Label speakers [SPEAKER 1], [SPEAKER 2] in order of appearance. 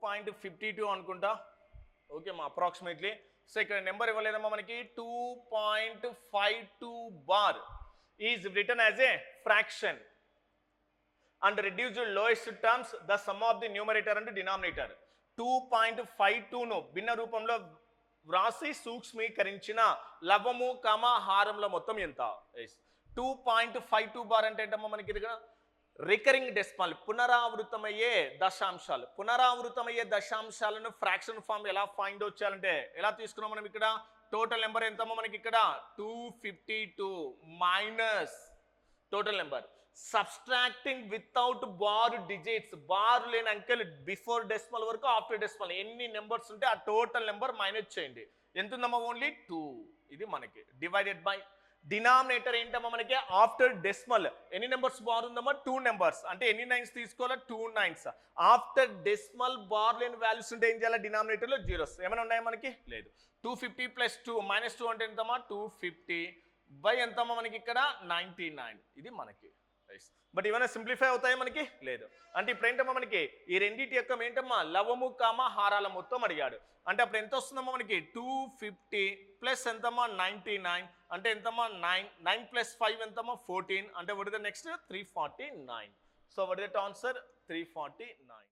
[SPEAKER 1] 2.52 అనుకుంటా, ఓకే మా approximately. So ఇక్కడ నెంబర్ ఇవ్వలేదమ్మా మనకి. 2.52 bar is return as a fraction and reduced to lowest terms the sum of the numerator and denominator. 2.52 ను భిన్న రూపంలో వ్రాసి సూక్ష్మీకరించిన లవము కామ హారంల మొత్తం ఎంత? 2.52 బార్ అంటే ఏంటమ్మా మనకి ఇది రికరింగ్ డెసిమల్, పునరావృతమయ్యే దశాంశాలు. పునరావృతమయ్యే దశాంశాలను ఫ్రాక్షన్ ఫామ్ ఎలా ఫైండ్ అవుట్ చేయాలంటే ఎలా తీసుకున్నాం మనం ఇక్కడ? టోటల్ నెంబర్ ఎంతమ్మా మనకి ఇక్కడ? 252 minus total number, subtracting without bar digits, bar లేని అంకెలు బిఫోర్ డెసిమల్ వరకు ఆఫ్టర్ డెసిమల్ ఎన్ని నెంబర్స్ ఉంటే ఆ టోటల్ నెంబర్ మైనస్ చేయండి. ఎంత ఉందమ్మా? ఓన్లీ 2. ఇది మనకి డివైడెడ్ బై డినామినేటర్ ఏంటమ్మా మనకి? ఆఫ్టర్ డెసిమల్ ఎన్ని నెంబర్స్ బార్ ఉందమ్మా? 2 నెంబర్స్. అంటే ఎన్ని నైన్స్ తీసుకోవాలా? 2 నైన్స్. ఆఫ్టర్ డెసిమల్ బార్ లేని వాల్యూస్ ఉంటే ఏం చేయాలి? డినామినేటర్లో జీరోస్ ఏమైనా ఉన్నాయా మనకి? లేదు. 250 ప్లస్ 2 మైనస్ 2 అంటే ఎంతమ్మా? 250 బై ఎంతమ్మా మనకి ఇక్కడ? 99. ఇది మనకి. బట్ ఇవన్నీ సింప్లిఫై అవుతాయి మనకి? లేదు. అంటే ఇప్పుడు ఏంటమ్మా మనకి ఈ రెండింటి యొక్క ఏంటమ్మా లవము కామ హారాల మొత్తం అడిగాడు. అంటే అప్పుడు ఎంత వస్తుందమ్మా మనకి? 250 ప్లస్ ఎంతమ్మా? 99 అంటే ఎంతమ్మా? 9 ప్లస్ 5 ఎంతమ్మా? 14 అంటే what is the next? 349. So what is the answer? 349.